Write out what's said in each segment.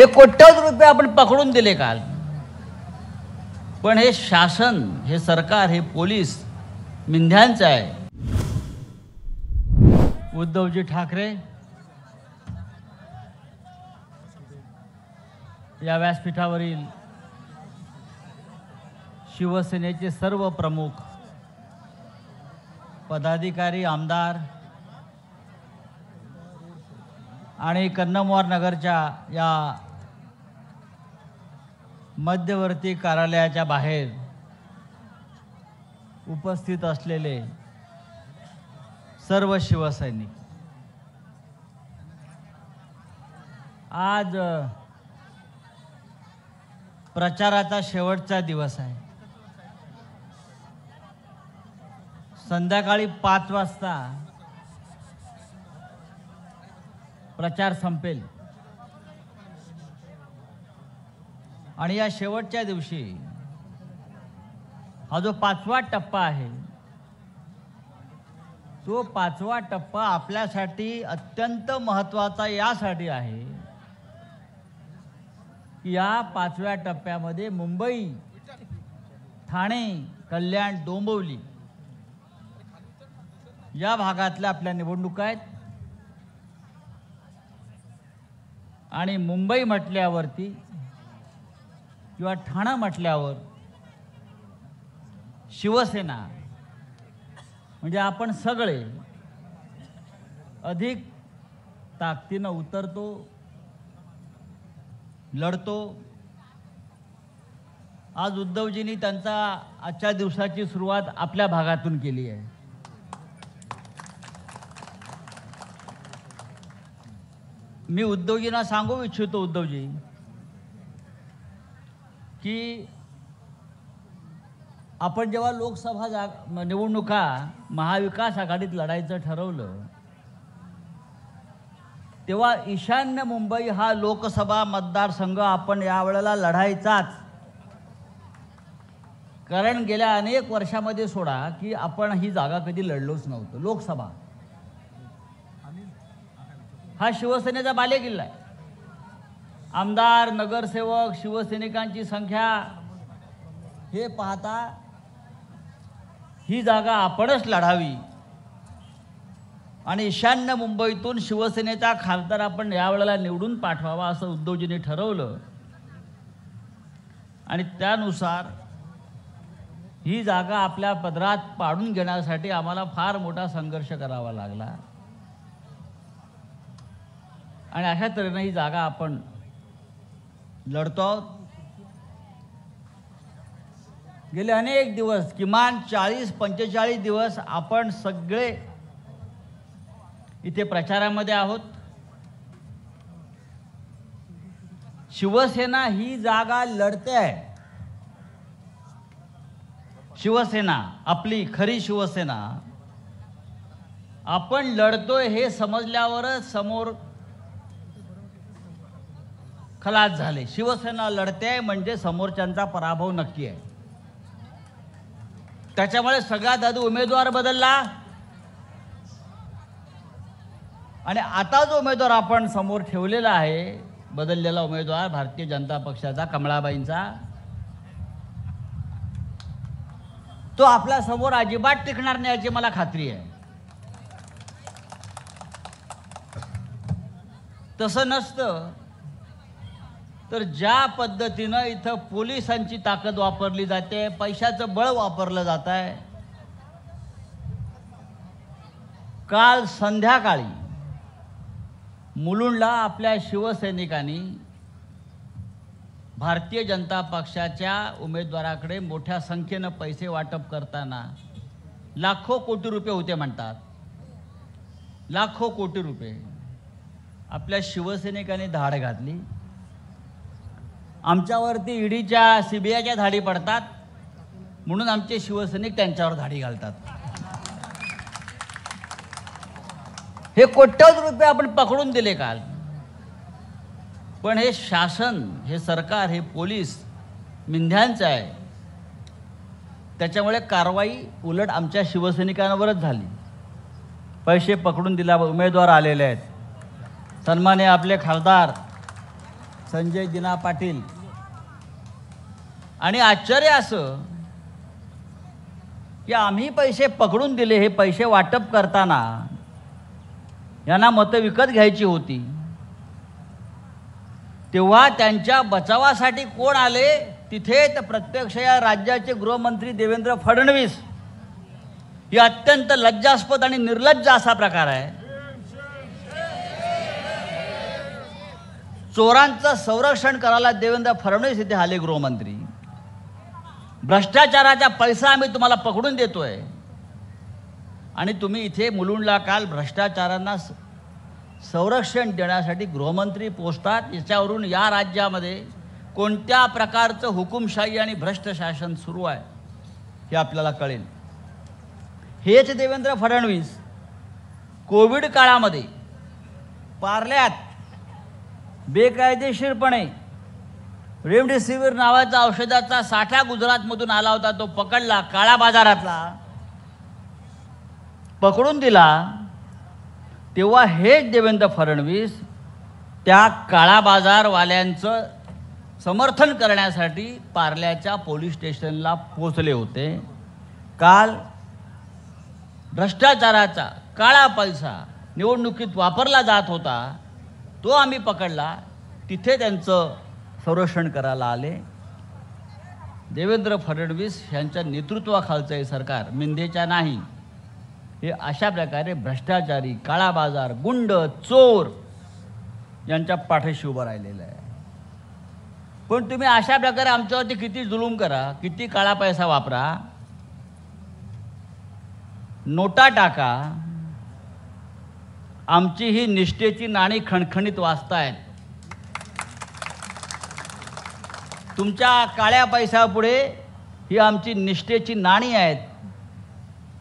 हे कोट्यवधी रुपये आपण पकडून दिले काल, पण हे शासन, हे सरकार, हे पोलीस मिंध्यांचं आहे. उद्धवजी ठाकरे या व्यासपीठावरील शिवसेनेचे सर्व प्रमुख पदाधिकारी, आमदार आणि कन्नमवार नगरच्या या मध्यवर्ती कार्यालयाच्या बाहेर उपस्थित असलेले सर्व शिवसैनिक, आज प्रचाराचा शेवटचा दिवस आहे. संध्याकाळी 5 वाजता प्रचार संपेल आणि या शेवटच्या दिवशी हा जो 5वा टप्पा आहे, तो 5वा टप्पा आपल्यासाठी अत्यंत महत्त्वाचा यासाठी आहे की या 5व्या टप्प्यामध्ये मुंबई, ठाणे, कल्याण, डोंबिवली या भागातल्या आपल्या निवडणुका आहेत. आणि मुंबई म्हटल्यावरती किंवा ठाणे म्हटल्यावर शिवसेना म्हणजे आपण सगळे अधिक ताकदीनं उतरतो, लढतो. आज उद्धवजींनी त्यांचा आजच्या दिवसाची सुरुवात आपल्या भागातून केली आहे. मी उद्धवजींना सांगू इच्छितो, उद्धवजी, की आपण जेव्हा लोकसभा निवडणुका महाविकास आघाडीत लढायचं ठरवलं, तेव्हा ईशान्य मुंबई हा लोकसभा मतदारसंघ आपण यावेळेला लढायचाच. कारण गेल्या अनेक वर्षामध्ये सोडा की आपण ही जागा कधी लढलोच नव्हतं. लोकसभा हा शिवसेनेचा बालेकिल्ला आहे. आमदार, नगरसेवक, शिवसैनिकांची संख्या हे पाहता ही जागा आपणच लढावी आणि ईशान्य मुंबईतून शिवसेनेचा खासदार आपण यावेळेला निवडून पाठवावा असं उद्धवजींनी ठरवलं. आणि त्यानुसार ही जागा आपल्या पदरात पाडून घेण्यासाठी आम्हाला फार मोठा संघर्ष करावा लागला आणि अशा तऱ्हेने ही जागा आपण लढतो आहोत. गेले अनेक दिवस, किमान 40-45 दिवस आपण सगळे इथे प्रचारामध्ये आहोत. शिवसेना ही जागा लढते आहे. शिवसेना, आपली खरी शिवसेना आपण लढतोय हे समजल्यावरच समोर खलास झाले. शिवसेना लढते म्हणजे समोरच्यांचा पराभव नक्की आहे. त्याच्यामुळे सगळ्यात आधी उमेदवार बदलला आणि आता जो उमेदवार आपण समोर ठेवलेला आहे, बदललेला उमेदवार भारतीय जनता पक्षाचा कमळाबाईंचा, तो आपल्या समोर अजिबात टिकणार नाही याची मला खात्री आहे. तसं नसतं तर ज्या पद्धतीनं इथं पोलिसांची ताकद वापरली जाते, पैशाचं बळ वापरलं जात आहे. काल संध्याकाळी मुलुंडला आपल्या शिवसैनिकांनी भारतीय जनता पक्षाच्या उमेदवाराकडे मोठ्या संख्येनं पैसे वाटप करताना लाखो कोटी रुपये होते म्हणतात. लाखो कोटी रुपये आपल्या शिवसैनिकांनी धाड घातली. आमच्यावरती ईडीच्या, सीबीआयच्या धाडी पडतात म्हणून आमचे शिवसैनिक त्यांच्यावर धाडी घालतात. हे कोट्यवधी रुपये आपण पकडून दिले काल, पण हे शासन, हे सरकार, हे पोलीस मिंध्यांचं आहे. त्याच्यामुळे कारवाई उलट आमच्या शिवसैनिकांवरच झाली. पैसे पकडून दिला, उमेदवार आलेले आहेत. सन्माननीय आपले खासदार संजय दिना पाटील. आणि आश्चर्य असं की आम्ही पैसे पकडून दिले. हे पैसे वाटप करताना यांना मतं विकत घ्यायची होती, तेव्हा त्यांच्या बचावासाठी कोण आले तिथे? तर प्रत्यक्ष या राज्याचे गृहमंत्री देवेंद्र फडणवीस. ही अत्यंत लज्जास्पद आणि निर्लज्ज असा प्रकार आहे. चोरांचं संरक्षण करायला देवेंद्र फडणवीस इथे आले गृहमंत्री. भ्रष्टाचाराचा पैसा आम्ही तुम्हाला पकडून देतोय आणि तुम्ही इथे मुलुंडला काल भ्रष्टाचारांना संरक्षण देण्यासाठी गृहमंत्री पोचतात. याच्यावरून या राज्यामध्ये कोणत्या प्रकारचं हुकुमशाही आणि भ्रष्ट शासन सुरू आहे हे आपल्याला कळेल. हेच देवेंद्र फडणवीस कोविड काळामध्ये पार्ल्यात बेकायदेशीरपणे रेमडेसिवीर नावाचा औषधाचा साठा गुजरातमधून आला होता. तो पकडला, काळा बाजारातला पकडून दिला. तेव्हा हेच देवेंद्र फडणवीस त्या काळा बाजारवाल्यांचं समर्थन करण्यासाठी पार्ल्याच्या पोलीस स्टेशनला पोहोचले होते. काल भ्रष्टाचाराचा काळा पैसा निवडणुकीत वापरला जात होता, तो आम्ही पकडला. तिथे त्यांचं संरक्षण करायला आले. देवेंद्र फडणवीस यांच्या नेतृत्वाखालचं हे सरकार मिंदेच्या नाही. हे अशा प्रकारे भ्रष्टाचारी, काळा बाजार, गुंड, चोर यांच्या पाठीशी उभं राहिलेलं आहे. पण तुम्ही अशा प्रकारे आमच्यावरती किती जुलूम करा, किती काळा पैसा वापरा, नोटा टाका, आमची ही निष्ठेची नाणी खणखणीत वाजतायत. तुमच्या काळ्या पैशापुढे ही आमची निष्ठेची नाणी आहेत.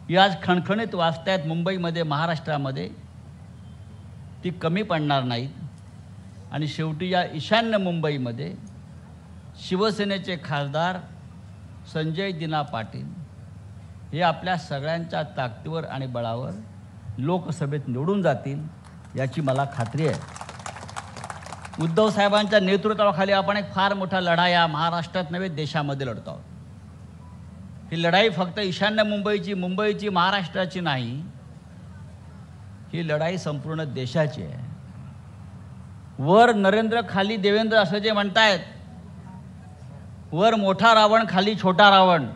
ही आज खणखणीत वाजतायत मुंबईमध्ये, महाराष्ट्रामध्ये. ती कमी पडणार नाहीत. आणि शेवटी या ईशान्य मुंबईमध्ये शिवसेनेचे खासदार संजय दिना पाटील हे आपल्या सगळ्यांच्या ताकदीवर आणि बळावर लोकसभेत निवडून जातील याची मला खात्री आहे. उद्धव साहेबांच्या नेतृत्वाखाली आपण एक फार मोठा लढा या महाराष्ट्रात नव्हे देशामध्ये लढतो आहोत. ही लढाई फक्त ईशान्य मुंबईची, महाराष्ट्राची नाही. ही लढाई संपूर्ण देशाची आहे. वर नरेंद्र, खाली देवेंद्र असं जे म्हणतायत, वर मोठा रावण, खाली छोटा रावण,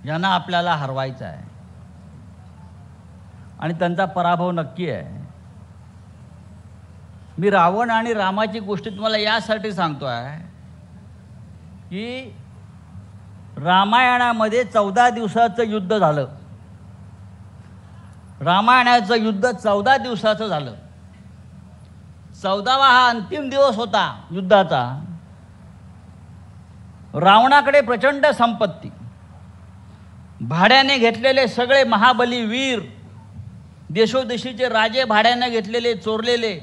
यांना आपल्याला हरवायचं आहे आणि त्यांचा पराभव नक्की आहे. मी रावण आणि रामाची गोष्ट तुम्हाला यासाठी सांगतो आहे की रामायणामध्ये 14 दिवसाचं युद्ध झालं. रामायणाचं युद्ध 14 दिवसाचं झालं. 14वा हा अंतिम दिवस होता युद्धाचा. रावणाकडे प्रचंड संपत्ती, भाड्याने घेतलेले सगळे महाबली वीर, देशोदेशीचे राजे भाड्याने घेतलेले, चोरलेले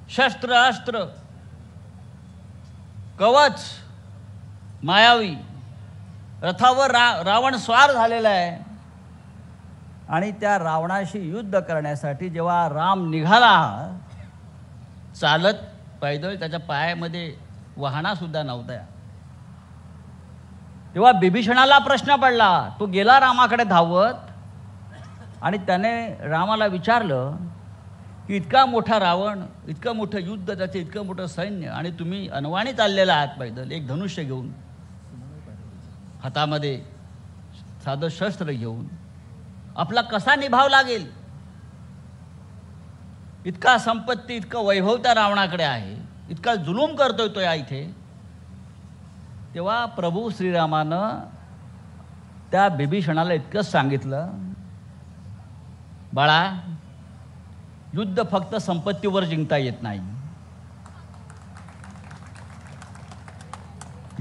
शस्त्र, अस्त्र, कवच, मायावी, रथावर रावण स्वार झालेला आहे. आणि त्या रावणाशी युद्ध करण्यासाठी जेव्हा राम निघाला चालत, पैदल, त्याच्या पायामध्ये वाहनासुद्धा नव्हता, तेव्हा बिभीषणाला प्रश्न पडला. तो गेला रामाकडे धावत आणि त्याने रामाला विचारलं की इतका मोठा रावण, इतकं मोठं युद्ध, त्याचं इतकं मोठं सैन्य, आणि तुम्ही अनवाणी चाललेला आहात पैदल, एक धनुष्य घेऊन, हातामध्ये साधं शस्त्र घेऊन, आपला कसा निभाव लागेल? इतका संपत्ती, इतकं वैभव त्या रावणाकडे आहे, इतका जुलूम करतोय तो या इथे. तेव्हा प्रभू श्रीरामानं त्या बिभीषणाला इतकंच सांगितलं, बाळा, युद्ध फक्त संपत्तीवर जिंकता येत नाही.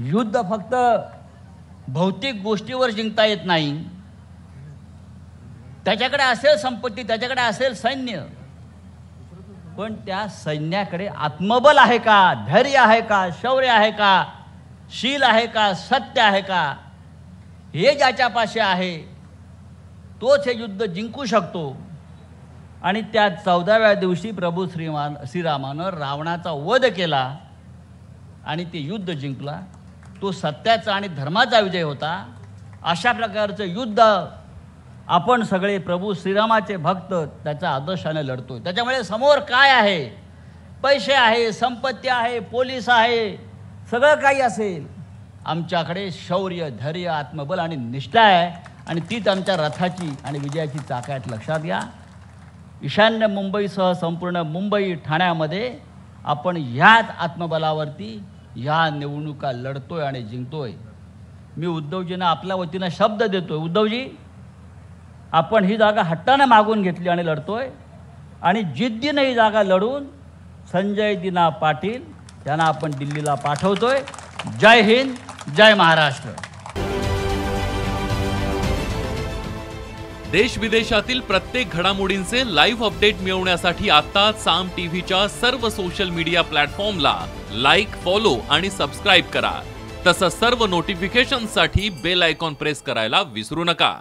युद्ध फक्त भौतिक गोष्टीवर जिंकता येत नाही. त्याच्याकडे असेल संपत्ती, त्याच्याकडे असेल सैन्य, पण त्या सैन्याकडे आत्मबल आहे का, धैर्य आहे का, शौर्य आहे का, शील आहे का, सत्य आहे का, हे ज्याच्यापाशी आहे तोच हे युद्ध जिंकू शकतो. आणि त्या 14व्या दिवशी प्रभू श्रीरामानं रावणाचा वध केला आणि ते युद्ध जिंकला. तो सत्याचा आणि धर्माचा विजय होता. अशा प्रकारचं युद्ध आपण सगळे प्रभू श्रीरामाचे भक्त त्याच्या आदर्शाने लढतोय. त्याच्यामुळे समोर काय आहे, पैसे आहे, संपत्ती आहे, पोलीस आहे, सगळं काही असेल, आमच्याकडे शौर्य, धैर्य, आत्मबल आणि निष्ठा आहे आणि तीच आमच्या रथाची आणि विजयाची चाक आहेत. लक्षात घ्या. ईशान्य मुंबईसह संपूर्ण मुंबई, ठाण्यामध्ये आपण ह्याच आत्मबलावरती ह्या निवडणुका लढतोय आणि जिंकतोय. मी उद्धवजींना आपल्या वतीनं शब्द देतोय, उद्धवजी आपण ही जागा हट्टाने मागून घेतली आणि लढतोय आणि जिद्दीने ही जागा लढून संजय दिना पाटील यांना आपण दिल्लीला पाठवतोय. जय हिंद, जय महाराष्ट्र. देश विदेशातील प्रत्येक घडामोडींचे लाईव्ह अपडेट मिळवण्यासाठी आता साम टीव्हीच्या सर्व सोशल मीडिया प्लॅटफॉर्मला लाईक, फॉलो आणि सबस्क्राईब करा. तसंच सर्व नोटिफिकेशनसाठी बेल आयकॉन प्रेस करायला विसरू नका.